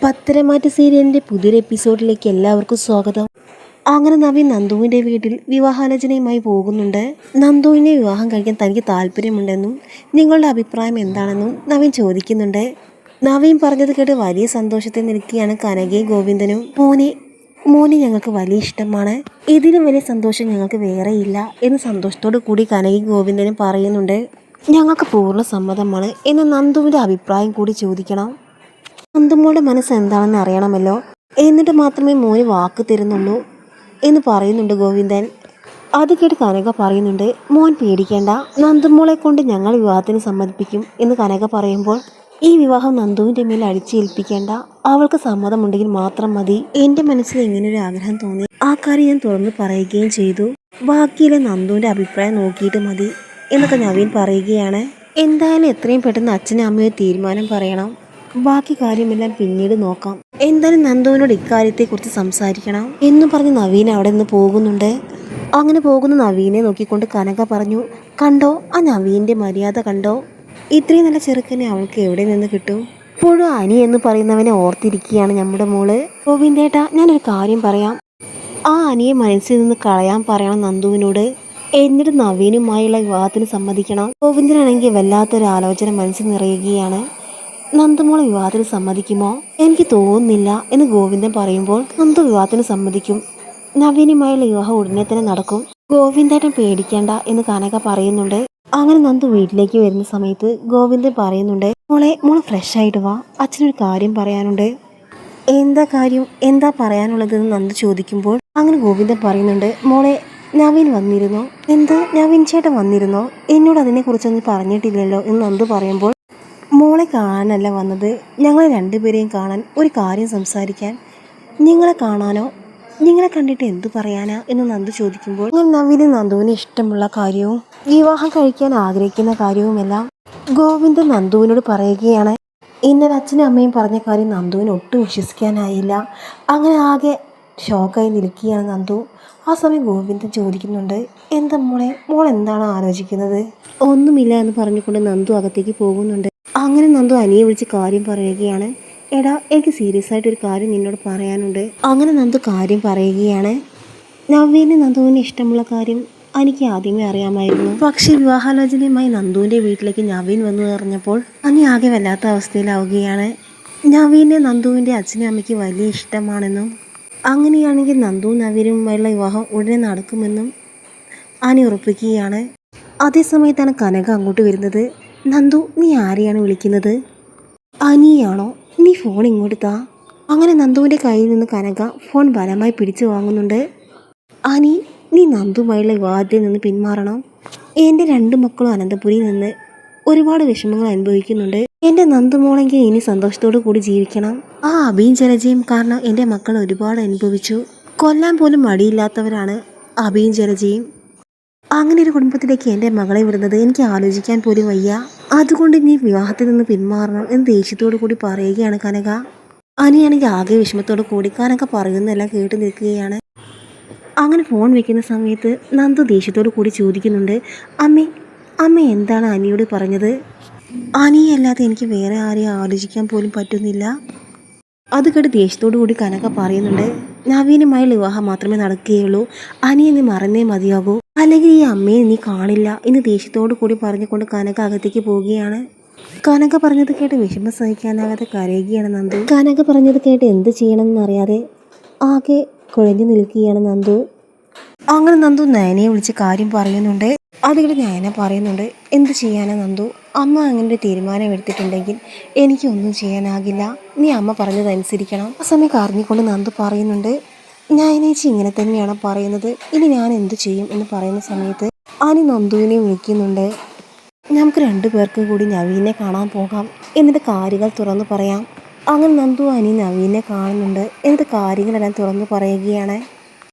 പത്തരമാറ്റ് സീരിയലിൻ്റെ പുതിയൊരു എപ്പിസോഡിലേക്ക് എല്ലാവർക്കും സ്വാഗതം. അങ്ങനെ നവീൻ നന്ദുവിൻ്റെ വീട്ടിൽ വിവാഹാലോചനയുമായി പോകുന്നുണ്ട്. നന്ദുവിനെ വിവാഹം കഴിക്കാൻ തനിക്ക് താല്പര്യമുണ്ടെന്നും നിങ്ങളുടെ അഭിപ്രായം എന്താണെന്നും നവീൻ ചോദിക്കുന്നുണ്ട്. നവീൻ പറഞ്ഞത് കേട്ട് വലിയ സന്തോഷത്തിൽ നിൽക്കുകയാണ് കനകയും ഗോവിന്ദനും. മോനെ ഞങ്ങൾക്ക് വലിയ ഇഷ്ടമാണ്, ഇതിലും വലിയ സന്തോഷം ഞങ്ങൾക്ക് വേറെയില്ല എന്ന് സന്തോഷത്തോടു കൂടി കനകയും ഗോവിന്ദനും പറയുന്നുണ്ട്. ഞങ്ങൾക്ക് പൂർണ്ണ സമ്മതമാണ് എന്ന് നന്ദുവിൻ്റെ അഭിപ്രായം കൂടി ചോദിക്കണം. നന്ദുമോളുടെ മനസ്സ് എന്താണെന്ന് അറിയണമല്ലോ, എന്നിട്ട് മാത്രമേ മോന് വാക്ക് തരുന്നുള്ളൂ എന്ന് പറയുന്നുണ്ട് ഗോവിന്ദൻ. അത് കേട്ട് കനക പറയുന്നുണ്ട്, മോൻ പേടിക്കേണ്ട, നന്ദുമോളെ കൊണ്ട് ഞങ്ങൾ വിവാഹത്തിന് സമ്മതിപ്പിക്കും എന്ന് കനക പറയുമ്പോൾ, ഈ വിവാഹം നന്ദുവിൻ്റെ മേൽ അടിച്ചേൽപ്പിക്കേണ്ട, അവൾക്ക് സമ്മതമുണ്ടെങ്കിൽ മാത്രം മതി. എൻ്റെ മനസ്സിൽ ഇങ്ങനൊരു ആഗ്രഹം തോന്നി, ആ കാര്യം ഞാൻ തുറന്നു പറയുകയും ചെയ്തു. ബാക്കിയിലെ നന്ദുവിൻ്റെ അഭിപ്രായം നോക്കിയിട്ട് മതി എന്നൊക്കെ നവീൻ പറയുകയാണ്. എന്തായാലും എത്രയും പെട്ടെന്ന് അച്ഛനും അമ്മയും തീരുമാനം പറയണം, ബാക്കി കാര്യമെല്ലാം പിന്നീട് നോക്കാം. എന്തായാലും നന്ദുവിനോട് ഇക്കാര്യത്തെക്കുറിച്ച് സംസാരിക്കണം എന്ന് പറഞ്ഞ് നവീൻ അവിടെ നിന്ന് പോകുന്നുണ്ട്. അങ്ങനെ പോകുന്ന നവീനെ നോക്കിക്കൊണ്ട് കനക പറഞ്ഞു, കണ്ടോ ആ നവീൻ്റെ മര്യാദ കണ്ടോ, ഇത്രയും നല്ല ചെറുക്കനെ അവൾക്ക് എവിടെ നിന്ന് കിട്ടും. ഇപ്പോഴും അനി എന്ന് പറയുന്നവനെ ഓർത്തിരിക്കുകയാണ് നമ്മുടെ മോള്. ഗോവിന്ദേട്ടാ, ഞാനൊരു കാര്യം പറയാം, ആ അനിയെ മനസ്സിൽ നിന്ന് കളയാൻ പറയണം നന്ദുവിനോട്, എന്നിട്ട് നവീനുമായുള്ള വിവാഹത്തിന് സമ്മതിക്കണം. ഗോവിന്ദനാണെങ്കിൽ വല്ലാത്തൊരു ആലോചന മനസ്സിൽ നിറയുകയാണ്. നന്ദുമോളെ വിവാഹത്തിന് സമ്മതിക്കുമോ? എനിക്ക് തോന്നുന്നില്ല എന്ന് ഗോവിന്ദൻ പറയുമ്പോൾ, നന്ദു വിവാഹത്തിന് സമ്മതിക്കും, നവീനുമായുള്ള വിവാഹം ഉടനെ തന്നെ നടക്കും, ഗോവിന്ദേട്ടൻ പേടിക്കേണ്ട എന്ന് കനക പറയുന്നുണ്ട്. അങ്ങനെ നന്ദു വീട്ടിലേക്ക് വരുന്ന സമയത്ത് ഗോവിന്ദൻ പറയുന്നുണ്ട്, മോളെ ഫ്രഷ് ആയിട്ട് വാ, അച്ഛനൊരു കാര്യം പറയാനുണ്ട്. എന്താ കാര്യം, എന്താ പറയാനുള്ളതെന്ന് നന്ദു ചോദിക്കുമ്പോൾ, അങ്ങനെ ഗോവിന്ദൻ പറയുന്നുണ്ട്, മോളെ നവീൻ വന്നിരുന്നോ? എന്ത്, നവീൻ ചേട്ടൻ വന്നിരുന്നോ? എന്നോട് അതിനെക്കുറിച്ചൊന്നും പറഞ്ഞിട്ടില്ലല്ലോ എന്ന് നന്ദു പറയുമ്പോൾ, മോളെ കാണാനല്ല വന്നത്, ഞങ്ങളെ രണ്ടുപേരെയും കാണാൻ, ഒരു കാര്യം സംസാരിക്കാൻ. നിങ്ങളെ കാണാനോ? നിങ്ങളെ കണ്ടിട്ട് എന്തു പറയാനാ എന്ന് നന്ദു ചോദിക്കുമ്പോൾ, നവീന് നന്ദുവിന് ഇഷ്ടമുള്ള കാര്യവും വിവാഹം കഴിക്കാൻ ആഗ്രഹിക്കുന്ന കാര്യവുമെല്ലാം ഗോവിന്ദൻ നന്ദുവിനോട് പറയുകയാണ്. ഇന്നലെ അച്ഛനും അമ്മയും പറഞ്ഞ കാര്യം നന്ദുവിന് ഒട്ടും വിശ്വസിക്കാനായില്ല. അങ്ങനെ ആകെ ഷോക്കായി നിൽക്കുകയാണ് നന്ദു. ആ സമയം ഗോവിന്ദൻ ചോദിക്കുന്നുണ്ട്, എന്താ മോൾ എന്താണ് ആലോചിക്കുന്നത്? ഒന്നുമില്ല എന്ന് പറഞ്ഞുകൊണ്ട് നന്ദു അകത്തേക്ക് പോകുന്നുണ്ട്. അങ്ങനെ നന്ദു അനിയെ വിളിച്ച് കാര്യം പറയുകയാണ്. എടാ, എനിക്ക് സീരിയസ് ആയിട്ടൊരു കാര്യം നിന്നോട് പറയാനുണ്ട്. അങ്ങനെ നന്ദു കാര്യം പറയുകയാണ്. നവീന് നന്ദുവിന് ഇഷ്ടമുള്ള കാര്യം എനിക്ക് ആദ്യമേ അറിയാമായിരുന്നു, പക്ഷേ വിവാഹാലോചനയുമായി നന്ദുവിൻ്റെ വീട്ടിലേക്ക് നവീൻ വന്നു പറഞ്ഞപ്പോൾ അനി ആകെ വല്ലാത്ത അവസ്ഥയിലാവുകയാണ്. നവീനെ നന്ദുവിൻ്റെ അച്ഛനും അമ്മയ്ക്ക് വലിയ ഇഷ്ടമാണെന്നും അങ്ങനെയാണെങ്കിൽ നന്ദു നവീനുമായുള്ള വിവാഹം ഉടനെ നടക്കുമെന്നും അനി ഉറപ്പിക്കുകയാണ്. അതേസമയത്താണ് കനക അങ്ങോട്ട് വരുന്നത്. നന്ദു, നീ ആരെയാണ് വിളിക്കുന്നത്? അനിയാണോ? നീ ഫോൺ ഇങ്ങോട്ട് താ. അങ്ങനെ നന്ദുവിൻ്റെ കയ്യിൽ നിന്ന് കനക ഫോൺ ബലമായി പിടിച്ചു വാങ്ങുന്നുണ്ട്. അനി, നീ നന്ദുമായുള്ള വിവാഹത്തിൽ നിന്ന് പിന്മാറണം. എൻ്റെ 2 മക്കളും അനന്തപുരിയിൽ നിന്ന് ഒരുപാട് വിഷമങ്ങൾ അനുഭവിക്കുന്നുണ്ട്. എൻ്റെ നന്ദുമോളെങ്കിൽ ഇനി സന്തോഷത്തോടു കൂടി ജീവിക്കണം. ആ അഭിയും ജലജയും കാരണം എൻ്റെ മക്കൾ ഒരുപാട് അനുഭവിച്ചു. കൊല്ലാൻ പോലും മടിയില്ലാത്തവരാണ് അഭിയും ജലജയും. അങ്ങനെ ഒരു കുടുംബത്തിലേക്ക് എൻ്റെ മകളെ വിടുന്നത് എനിക്ക് ആലോചിക്കാൻ പോലും വയ്യ. അതുകൊണ്ട് നീ വിവാഹത്തിൽ നിന്ന് പിന്മാറണം എന്ന് ദേഷ്യത്തോടു കൂടി പറയുകയാണ് കനക. അനിയാണെങ്കിൽ ആകെ വിഷമത്തോടു കൂടി കനക പറയുന്നതെല്ലാം കേട്ട് നിൽക്കുകയാണ്. അങ്ങനെ ഫോൺ വെക്കുന്ന സമയത്ത് നന്ദു ദേഷ്യത്തോടു കൂടി ചോദിക്കുന്നുണ്ട്, അമ്മ എന്താണ് അനിയോട് പറഞ്ഞത്? അനിയല്ലാതെ എനിക്ക് വേറെ ആരെയും ആലോചിക്കാൻ പോലും പറ്റുന്നില്ല. അത് കേട്ട് ദേഷ്യത്തോടു കൂടി കനക പറയുന്നുണ്ട്, നവീനുമായുള്ള വിവാഹം മാത്രമേ നടക്കുകയുള്ളൂ, അനിയെ നീ മറന്നേ മതിയാകൂ, അല്ലെങ്കിൽ ഈ അമ്മയെ നീ കാണില്ല എന്ന് ദേഷ്യത്തോടു കൂടി പറഞ്ഞുകൊണ്ട് കനക അകത്തേക്ക് പോവുകയാണ്. കനക പറഞ്ഞത് കേട്ട് വിഷമം സഹിക്കാനാകാതെ കരയുകയാണ് നന്ദു. കനക പറഞ്ഞത് കേട്ട് എന്ത് ചെയ്യണമെന്നറിയാതെ ആകെ കുഴഞ്ഞു നിൽക്കുകയാണ് നന്ദു. അങ്ങനെ നന്ദു നയനയെ വിളിച്ച് കാര്യം പറയുന്നുണ്ട്. അതുകൊണ്ട് നയന പറയുന്നുണ്ട്, എന്ത് ചെയ്യാനാ നന്ദു, അമ്മ അങ്ങനെ ഒരു തീരുമാനം എടുത്തിട്ടുണ്ടെങ്കിൽ എനിക്കൊന്നും ചെയ്യാനാകില്ല, നീ അമ്മ പറഞ്ഞതനുസരിക്കണം. ആ സമയം കരഞ്ഞുകൊണ്ട് നന്ദു പറയുന്നുണ്ട്, നയനേച്ചി ഇങ്ങനെ തന്നെയാണ് പറയുന്നത്, ഇനി ഞാൻ എന്ത് ചെയ്യും എന്ന് പറയുന്ന സമയത്ത് അനി നന്ദുവിനെ വിളിക്കുന്നുണ്ട്. നമുക്ക് 2 പേർക്ക് കൂടി നവീനെ കാണാൻ പോകാം, എന്നിട്ട് കാര്യങ്ങൾ തുറന്നു പറയാം. അങ്ങനെ നന്ദു അനി നവീനെ കാണുന്നുണ്ട്. എന്നിട്ട് കാര്യങ്ങളെല്ലാം തുറന്നു പറയുകയാണ്.